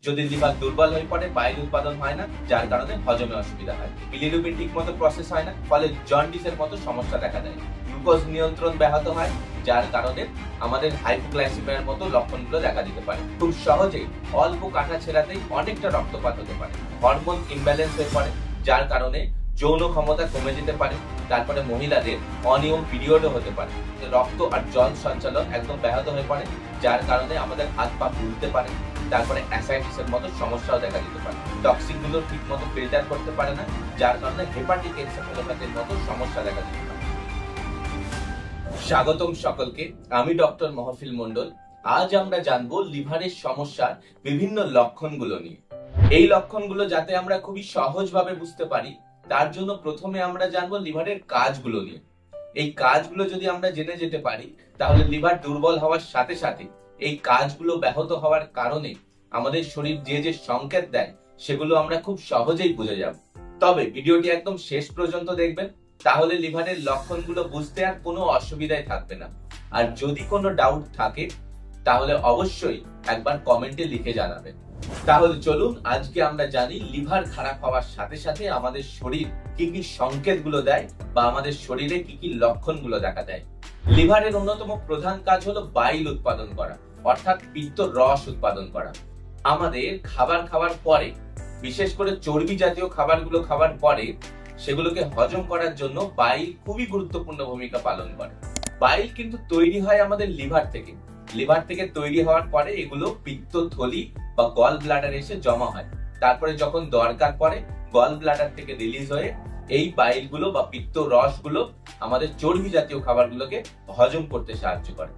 যদি লিভার দুর্বল হয়ে পড়ে বাইল উৎপাদন হয় না, যার কারণে হজমে অসুবিধা হয়। বিলিরুবিন ঠিক মতো প্রসেস হয় না, ফলে জন্ডিসের মতো সমস্যা দেখা দেয়। গ্লুকোজ নিয়ন্ত্রণ ব্যাহত হয়, যার কারণে আমাদের হাইপোগ্লাইসেমিয়ার মতো লক্ষণগুলো দেখা দিতে পারে। খুব সহজেই অল্প কাটা ছেঁড়াতেই অনেকটা রক্তপাত হতে পারে। হরমোন ইমব্যালেন্স হয়ে পড়ে, যার কারণে যৌন ক্ষমতা কমে যেতে পারে। তারপরে মহিলাদের অনিয়ম পিরিয়ডও হতে পারে। রক্ত আর জল সঞ্চালন একদম ব্যাহত হয়ে পড়ে, যার কারণে আমাদের হাত পা ফুলতে পারে। তারপরে অ্যাসাইটিসের মতো সমস্যাও দেখা দিতে পারে। টক্সিন গুলো ঠিক মতো ফিল্টার করতে পারে না, যার কারণে হেপাটিক এনসেফালোপ্যাথির মতো সমস্যা দেখা দিতে পারে। স্বাগতম সকলকে, আমি ডক্টর মহফিল মন্ডল। আজ আমরা জানবো লিভারের সমস্যার বিভিন্ন লক্ষণগুলো নিয়ে। এই লক্ষণগুলো যাতে আমরা খুবই সহজভাবে বুঝতে পারি, তার জন্য প্রথমে আমরা জানবো লিভারের কাজগুলো নিয়ে। এই কাজগুলো যদি আমরা জেনে যেতে পারি, তাহলে লিভার দুর্বল হওয়ার সাথে সাথে এই কাজগুলো ব্যাহত হওয়ার কারণে আমাদের শরীর যে যে সংকেত দেয়, সেগুলো আমরা খুব সহজেই বুঝে যাব। তবে ভিডিওটি একদম শেষ পর্যন্ত দেখবেন, তাহলে লিভারের লক্ষণগুলো বুঝতে আর কোনো অসুবিধাই থাকবে না। আর যদি কোনো ডাউট থাকে, তাহলে অবশ্যই একবার কমেন্টে লিখে জানাবেন। তাহলে চলুন আজকে আমরা জানি লিভার খারাপ হওয়ার সাথে সাথে আমাদের শরীর কি কি সংকেতগুলো দেয় বা আমাদের শরীরে কি কি লক্ষণগুলো দেখা দেয়। লিভারের অন্যতম প্রধান কাজ হলো বাইল উৎপাদন করা, অর্থাৎ পিত্ত রস উৎপাদন করা। আমাদের খাবার খাওয়ার পরে, বিশেষ করে চর্বি জাতীয় খাবারগুলো খাওয়ার পরে, সেগুলোকে হজম করার জন্য বাইল খুবই গুরুত্বপূর্ণ ভূমিকা পালন করে। বাইল কিন্তু তৈরি হয় আমাদের লিভার থেকে। লিভার থেকে তৈরি হওয়ার পরে এগুলো পিত্তথলি বা গল ব্লাডারে এসে জমা হয়। তারপরে যখন দরকার পড়ে, গল ব্লাডার থেকে রিলিজ হয়ে এই বাইল গুলো বা পিত্ত রস গুলো আমাদের চর্বি জাতীয় খাবারগুলোকে হজম করতে সাহায্য করে।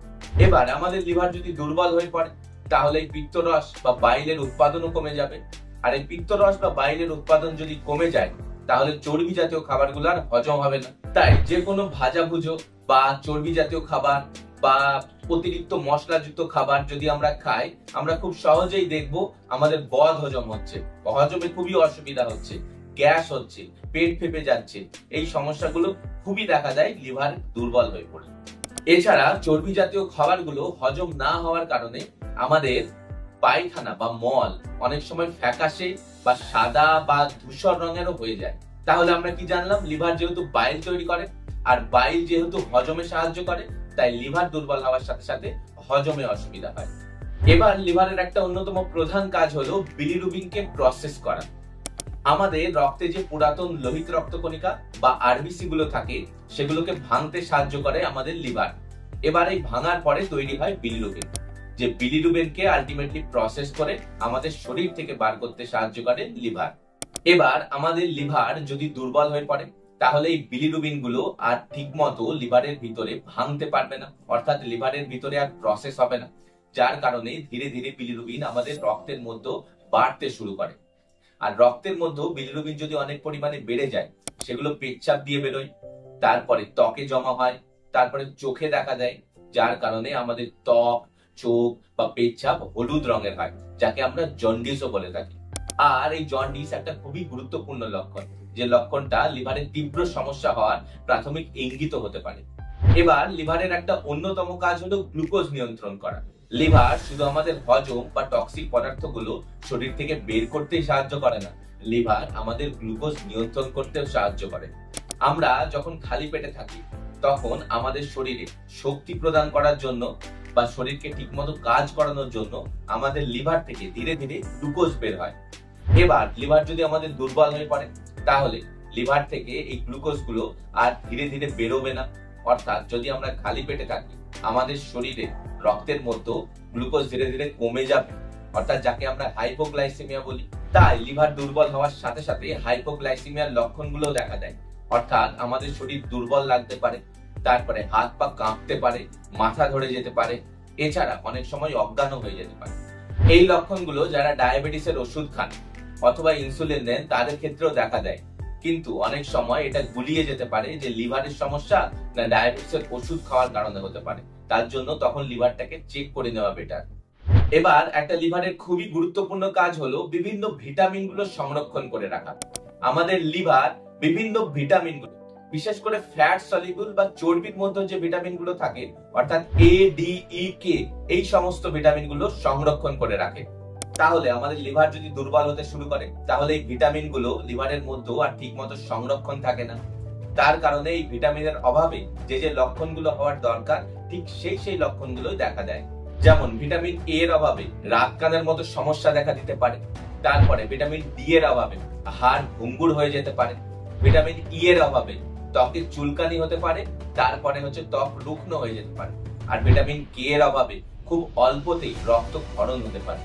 এবার আমাদের লিভার যদি দুর্বল হয়ে পড়ে, তাহলে এই পিত্ত রস বা বাইলের উৎপাদনও কমে যাবে। আর এই পিত্ত রস বা বাইলের উৎপাদন যদি কমে যায়, তাহলে চর্বি জাতীয় খাবারগুলো আর হজম হবে না। তাই যে কোনো ভাজাভুজো বা চর্বি জাতীয় খাবার বা অতিরিক্ত মশলাযুক্ত খাবার যদি আমরা খাই, আমরা খুব সহজেই দেখবো আমাদের বদ হজম হচ্ছে, হজমে খুবই অসুবিধা হচ্ছে, গ্যাস হচ্ছে, পেট ফেঁপে যাচ্ছে। এই সমস্যাগুলো খুবই দেখা দেয় লিভার দুর্বল হয়ে পড়ে। এছাড়া চর্বি জাতীয় খাবারগুলো হজম না হওয়ার কারণে আমাদের পায়খানা বা মল অনেক সময় ফ্যাকাশে বা সাদা বা ধূসর রঙেরও হয়ে যায়। তাহলে আমরা কি জানলাম? লিভার যেহেতু বাইল তৈরি করে, আর বাইল যেহেতু হজমে সাহায্য করে, তাই লিভার দুর্বল হওয়ার সাথে সাথে হজমে অসুবিধা হয়। এবার লিভারের একটা অন্যতম প্রধান কাজ হলো বিলিরুবিনকে প্রসেস করা। আমাদের রক্তে যে পুরাতন লোহিত রক্তকণিকা বা আরবিসি গুলো থাকে, সেগুলোকে ভাঙতে সাহায্য করে আমাদের লিভার। এবার এই ভাঙার পরে তৈরি হয় বিলিরুবিন, যে বিলিরুবিনকে আলটিমেটলি প্রসেস করে আমাদের শরীর থেকে বার করতে সাহায্য করে লিভার। এবার আমাদের লিভার যদি দুর্বল হয়ে পড়ে, তাহলে এই বিলিরুবিন গুলো আর ঠিক মতো লিভারের ভিতরে ভাঙতে পারবে না, অর্থাৎ লিভারের ভিতরে আর প্রসেস হবে না, যার কারণে ধীরে ধীরে বিলিরুবিন আমাদের রক্তের মধ্যে বাড়তে শুরু করে। আর রক্তের মধ্যে বিলিরুবিন যদি অনেক পরিমাণে বেড়ে যায়, সেগুলো পেচ্ছাপ দিয়ে বেরোয়, তারপরে ত্বকে জমা হয়, তারপরে চোখে দেখা দেয়, যার কারণে আমাদের ত্বক, চোখ বা পেচ্ছাপ হলুদ রঙের হয়, যাকে আমরা জন্ডিসও বলে থাকি। আর এই জন্ডিস একটা খুবই গুরুত্বপূর্ণ লক্ষণ, যে লক্ষণটা লিভারের তীব্র সমস্যা হওয়ার প্রাথমিক ইঙ্গিত হতে পারে। এবার লিভারের একটা অন্যতম কাজ হলো গ্লুকোজ নিয়ন্ত্রণ করা। লিভার শুধু আমাদের হজম বা টক্সিক পদার্থগুলো শরীর থেকে বের করতেই সাহায্য করে না, লিভার আমাদের গ্লুকোজ নিয়ন্ত্রণ করতেও সাহায্য করে। আমরা যখন খালি পেটে থাকি, তখন আমাদের শরীরে শক্তি প্রদান করার জন্য বা শরীরকে ঠিকমতো কাজ করানোর জন্য আমাদের লিভার থেকে ধীরে ধীরে গ্লুকোজ বের হয়। এবার লিভার যদি আমাদের দুর্বল হয়ে পড়ে, তাহলে লিভার থেকে এই গ্লুকোজ গুলো আর ধীরে ধীরে বেরোবে না। অর্থাৎ যদি আমরা খালি পেটে থাকি, আমাদের শরীরে রক্তের মধ্যে গ্লুকোজ ধীরে ধীরে কমে যাবে, অর্থাৎ যাকে আমরা হাইপোগ্লাইসেমিয়া বলি। তাই লিভার দুর্বল হওয়ার সাথে সাথে হাইপোগ্লাইসেমিয়ার লক্ষণগুলো দেখা দেয়, অর্থাৎ আমাদের শরীর দুর্বল লাগতে পারে, তারপরে হাত পা কাঁপতে পারে, মাথা ধরে যেতে পারে, এছাড়া অনেক সময় অজ্ঞানও হয়ে যেতে পারে। এই লক্ষণগুলো যারা ডায়াবেটিসের ওষুধ খান অথবা ইনসুলিন নেন, তাদের ক্ষেত্রেও দেখা দেয়। কিন্তু অনেক সময় এটা গুলিয়ে যেতে পারে যে লিভারের সমস্যা না ডায়াবেটিসের ওষুধ খাওয়ার কারণে হতে পারে। তার জন্য তখন লিভারটাকে চেক করে নেওয়া বেটার। এবার একটা লিভারের খুবই গুরুত্বপূর্ণ কাজ হলো বিভিন্ন ভিটামিন গুলো সংরক্ষণ করে রাখা। আমাদের লিভার বিভিন্ন ভিটামিন গুলো, বিশেষ করে ফ্যাট সলিউবল বা চর্বির মধ্যে যে ভিটামিন গুলো থাকে, অর্থাৎ এ, ডি, ই, কে, এই সমস্ত ভিটামিন গুলো সংরক্ষণ করে রাখে। তাহলে আমাদের লিভার যদি দুর্বল হতে শুরু করে, তাহলে এই ভিটামিন গুলো লিভারের মধ্যে আর ঠিক মতো সংরক্ষণ থাকে না। তার কারণে এই ভিটামিনের অভাবে যে যে লক্ষণগুলো হওয়ার দরকার, ঠিক সেই লক্ষণগুলো দেখা দেয়। যেমন ভিটামিন এ এর অভাবে রাত কানের মতো সমস্যা দেখা দিতে পারে। তারপরে ভিটামিন ডি এর অভাবে হাড় ভঙ্গুর হয়ে যেতে পারে। ভিটামিন ই এর অভাবে ত্বকে চুলকানি হতে পারে। তারপরে ত্বক রুগ্ন হয়ে যেতে পারে। আর ভিটামিন কে এর অভাবে খুব অল্পতেই রক্তক্ষরণ হতে পারে।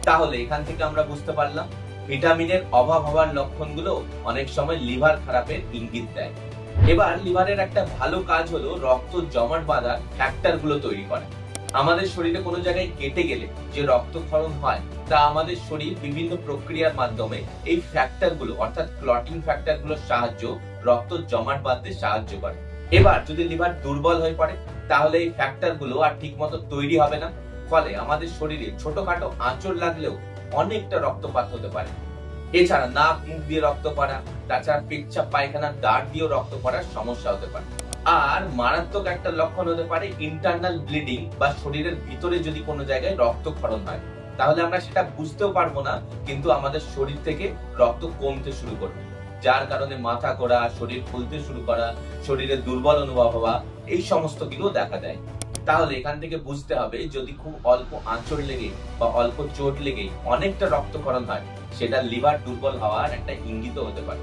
তাহলে এখান থেকে আমরা বুঝতে পারলাম ভিটামিনের অভাব হওয়ার লক্ষণগুলো অনেক সময় লিভার খারাপের ইঙ্গিত দেয়। এবার লিভারের একটা ভালো কাজ হলো রক্ত জমাট বাঁধার ফ্যাক্টর গুলো তৈরি করা। আমাদের শরীরে কোনো জায়গায় কেটে গেলে যে রক্তক্ষরণ হয়, তা আমাদের শরীর বিভিন্ন প্রক্রিয়ার মাধ্যমে এই ফ্যাক্টর গুলো অর্থাৎ ক্লটিং ফ্যাক্টর গুলোর সাহায্য রক্ত জমাট বাঁধতে সাহায্য করে। এবার যদি লিভার দুর্বল হয়ে পড়ে, তাহলে এই ফ্যাক্টর গুলো আর ঠিক মতো তৈরি হবে না। ফলে আমাদের শরীরে ছোটখাটো আঁচড় লাগলেও অনেকটা রক্তপাত হতে পারে। এছাড়া নাক মুখ দিয়ে রক্ত পড়া, তাছাড়া পেচ্ছাপ পায়খানার দাঁড় দিয়েও রক্ত পড়ার সমস্যা হতে পারে। আর মারাত্মক একটা লক্ষণ হতে পারে ইন্টারনাল ব্লিডিং, বা শরীরের ভিতরে যদি কোনো জায়গায় রক্তক্ষরণ হয়, তাহলে আমরা সেটা বুঝতেও পারবো না, কিন্তু আমাদের শরীর থেকে রক্ত কমতে শুরু করবে। যার কারণে মাথা ঘোরা, শরীর ফুলতে শুরু করা, শরীরে দুর্বল অনুভব হওয়া, এই সমস্ত কিছু দেখা দেয়। তাহলে এখান থেকে বুঝতে হবে যদি খুব অল্প আঁচড় লেগে বা অল্প চোট লেগে অনেকটা রক্তক্ষরণ হয়, সেটা লিভার দুর্বল হওয়ার একটা ইঙ্গিত হতে পারে।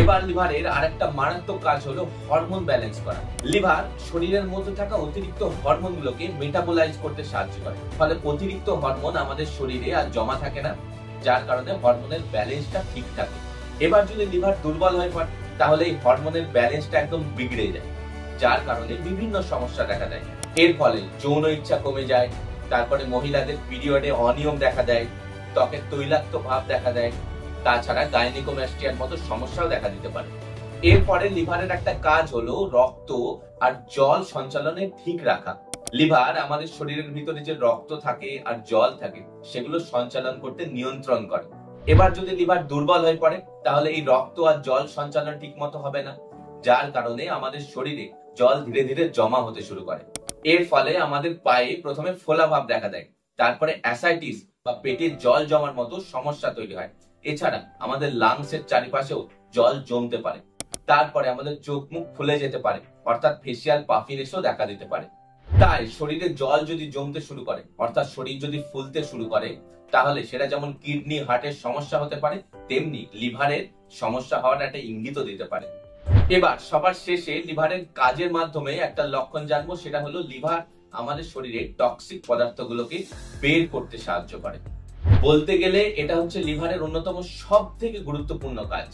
এবার লিভারের আরেকটা মারাত্মক কাজ হলো হরমোন ব্যালেন্স করা। লিভার শরীরের মধ্যে থাকা অতিরিক্ত হরমোন গুলোকে মেটাবোলাইজ করতে সাহায্য করে। ফলে অতিরিক্ত হরমোন আমাদের শরীরে আর জমা থাকে না, যার কারণে হরমোনের ব্যালেন্সটা ঠিক থাকে। এবার যদি লিভার দুর্বল হয়ে পড়ে, তাহলে এই হরমোনের ব্যালেন্সটা একদম বিগড়ে যায়, যার কারণে বিভিন্ন সমস্যা দেখা দেয়। এর ফলে যৌন ইচ্ছা কমে যায়, তারপরে মহিলাদের পিরিয়ডে অনিয়ম দেখা দেয়, ত্বকের তৈলাক্ত ভাব দেখা দেয়, তাছাড়া গাইনিকোম্যাস্টিয়ার মতো সমস্যাও দেখা দিতে পারে। এরপরে লিভারের একটা কাজ হলো রক্ত আর জল সঞ্চালনে ঠিক রাখা। লিভার আমাদের শরীরের ভিতরে যে রক্ত থাকে আর জল থাকে, সেগুলো সঞ্চালন করতে নিয়ন্ত্রণ করে। এবার যদি লিভার দুর্বল হয়ে পড়ে, তাহলে এই রক্ত আর জল সঞ্চালন ঠিক মতো হবে না, যার কারণে আমাদের শরীরে জল ধীরে ধীরে জমা হতে শুরু করে। এর ফলে আমাদের পায়ে প্রথমে ফোলা ভাব দেখা দেয়, তারপরে অ্যাসাইটিস বা পেটে জল জমার মতো সমস্যা তৈরি হয়। এছাড়া আমাদের লাংসের চারিপাশেও জল জমতে পারে। তারপরে আমাদের চোখ মুখ ফুলে যেতে পারে, অর্থাৎ ফেসিয়াল পাফিনেসও দেখা দিতে পারে। তাই শরীরে জল যদি জমতে শুরু করে, অর্থাৎ শরীর যদি ফুলতে শুরু করে, তাহলে সেটা যেমন কিডনি হার্টের সমস্যা হতে পারে, তেমনি লিভারের সমস্যা হওয়ার একটা ইঙ্গিতও দিতে পারে। এবার সবার শেষে লিভারের কাজের মাধ্যমে একটা লক্ষণ জানবো, সেটা হলো লিভার আমাদের শরীরে টক্সিক পদার্থগুলোকে বের করতে সাহায্য করে। বলতে গেলে এটা হচ্ছে লিভারের অন্যতম সব থেকে গুরুত্বপূর্ণ কাজ।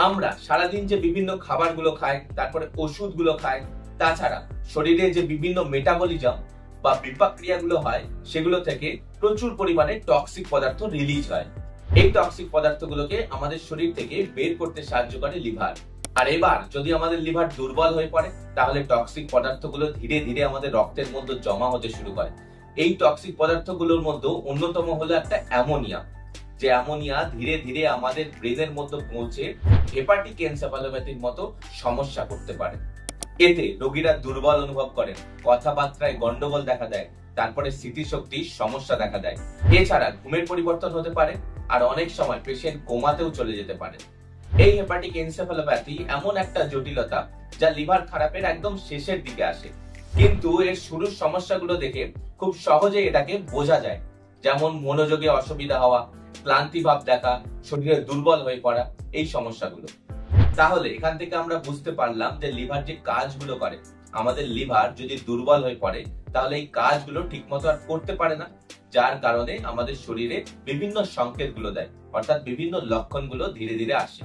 আমরা সারাদিন যে বিভিন্ন খাবারগুলো খাই, তারপরে ওষুধগুলো খাই, তাছাড়া শরীরে যে বিভিন্ন মেটাবলিজম বা বিপাক ক্রিয়াগুলো হয়, সেগুলো থেকে প্রচুর পরিমাণে টক্সিক পদার্থ রিলিজ হয়। এই টক্সিক পদার্থগুলোকে আমাদের শরীর থেকে বের করতে সাহায্য করে লিভার। আর এবার যদি আমাদের লিভার দুর্বল হয়ে পড়ে, তাহলে টক্সিক পদার্থগুলো ধীরে ধীরে আমাদের রক্তের মধ্যে জমা হতে শুরু করে। এই টক্সিক পদার্থগুলোর মধ্যে অন্যতম হলো একটা অ্যামোনিয়া, যে অ্যামোনিয়া ধীরে ধীরে আমাদের ব্রেনের মধ্যে পৌঁছে হেপাটিক এনসেফালোপ্যাথির মতো সমস্যা করতে পারে। এতে রোগীরা দুর্বল অনুভব করেন, কথাবার্তায় গন্ডগোল দেখা দেয়, তারপরে স্মৃতিশক্তির সমস্যা দেখা দেয়। এছাড়া ঘুমের পরিবর্তন হতে পারে, আর অনেক সময় পেশেন্ট কোমাতেও চলে যেতে পারে। এই হেপাটিক এনসেফালোপ্যাথি এমন একটা জটিলতা, যা লিভার খারাপের একদম শেষের দিকে আসে, কিন্তু এর শুরুর সমস্যাগুলো দেখে খুব সহজে এটাকে বোঝা যায়। যেমন মনোযোগে অসুবিধা হওয়া, ক্লান্তি ভাব দেখা, শরীরে দুর্বল হয়ে পড়া, এই সমস্যাগুলো। তাহলে এখান থেকে আমরা বুঝতে পারলাম যে লিভার যে কাজগুলো করে, আমাদের লিভার যদি দুর্বল হয়ে পড়ে, তাহলে এই কাজগুলো ঠিকমতো আর করতে পারে না, যার কারণে আমাদের শরীরে বিভিন্ন সংকেতগুলো দেয়, অর্থাৎ বিভিন্ন লক্ষণগুলো ধীরে ধীরে আসে।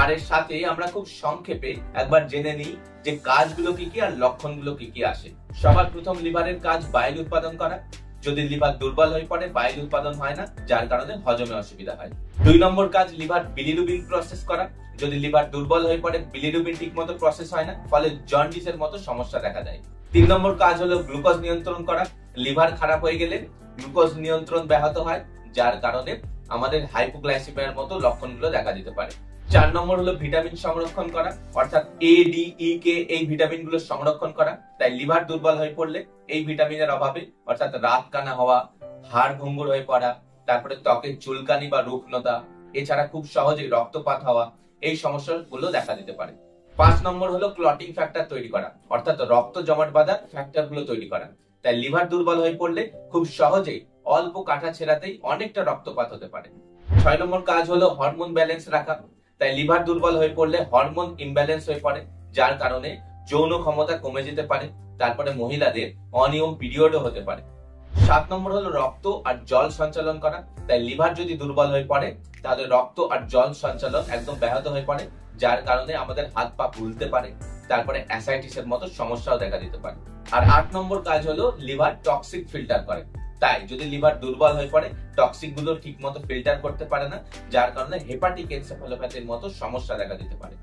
আর এর সাথে আমরা খুব সংক্ষেপে একবার জেনে নিই যে কাজগুলো কি কি আর লক্ষণগুলো কি কি আসে। সবার প্রথম লিভারের কাজ বাইল উৎপাদন করা। যদি লিভার দুর্বল হয়ে পড়ে, বাইল উৎপাদন হয় না, যার কারণে হজমে অসুবিধা হয়। 2 নম্বর কাজ লিভার বিলিরুবিন প্রসেস করা। যদি লিভার দুর্বল হয়ে পড়ে, বিলিরুবিন ঠিকমতো প্রসেস হয় না, ফলে জন্ডিসের মতো সমস্যা দেখা দেয়। 3 নম্বর কাজ হলো গ্লুকোজ নিয়ন্ত্রণ করা। লিভার খারাপ হয়ে গেলে গ্লুকোজ নিয়ন্ত্রণ ব্যাহত হয়, যার কারণে আমাদের হাইপোগ্লাইসেমিয়ার মতো লক্ষণগুলো দেখা দিতে পারে। 4 নম্বর হলো ভিটামিন সংরক্ষণ করা, অর্থাৎ এ, ডি, ই, কে এই ভিটামিন গুলো সংরক্ষণ করা। তাই লিভার দুর্বল হয়ে পড়লে এই ভিটামিনের অভাবে, অর্থাৎ রাত কানা হওয়া, হাড় ভঙ্গুর হয়ে পড়া, তারপরে ত্বকের চুলকানি বা রুক্ষতা, এছাড়া খুব সহজেই রক্তপাত হওয়া, এই সমস্যাগুলো দেখা দিতে পারে। 5 নম্বর হলো ক্লটিং ফ্যাক্টর তৈরি করা, অর্থাৎ রক্ত জমাট বাঁধার ফ্যাক্টর গুলো তৈরি করা। তাই লিভার দুর্বল হয়ে পড়লে খুব সহজেই অল্প কাটা ছেঁড়াতেই অনেকটা রক্তপাত হতে পারে। 6 নম্বর কাজ হলো হরমোন ব্যালেন্স রাখা। তাই লিভার দুর্বল হয়ে পড়লে হরমোন ইমব্যালেন্স হয়ে পড়ে, যার কারণে যৌন ক্ষমতা কমে যেতে পারে। তারপরে মহিলাদের অনিয়ম পিরিয়ডও হতে পারে। 7 নম্বর হলো রক্ত আর জল সঞ্চালন করা। তাই লিভার যদি দুর্বল হয়ে পড়ে তাহলে রক্ত আর জল সঞ্চালন একদম ব্যাহত হয়ে পড়ে, যার কারণে আমাদের হাত পা ফুলতে পারে। তারপরে অ্যাসাইটিসের মতো সমস্যাও দেখা দিতে পারে। আর 8 নম্বর কাজ হলো লিভার টক্সিক ফিল্টার করে। তাই যদি লিভার দুর্বল হয়ে পড়ে টক্সিক গুলো ঠিক মতো ফিল্টার করতে পারে না, যার কারণে হেপাটিক এনসেফালোপ্যাথির মতো সমস্যা দেখা দিতে পারে।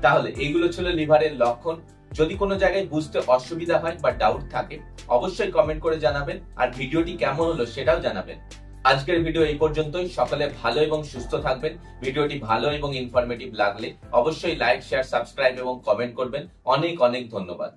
তাহলে এইগুলো ছিল লিভারের লক্ষণ। যদি কোনো জায়গায় বুঝতে অসুবিধা হয় বা ডাউট থাকে অবশ্যই কমেন্ট করে জানাবেন, আর ভিডিওটি কেমন হলো সেটাও জানাবেন। আজকের ভিডিও এই পর্যন্তই। সকলে ভালো এবং সুস্থ থাকবেন। ভিডিওটি ভালো এবং ইনফরমেটিভ লাগলে অবশ্যই লাইক, শেয়ার, সাবস্ক্রাইব এবং কমেন্ট করবেন। অনেক অনেক ধন্যবাদ।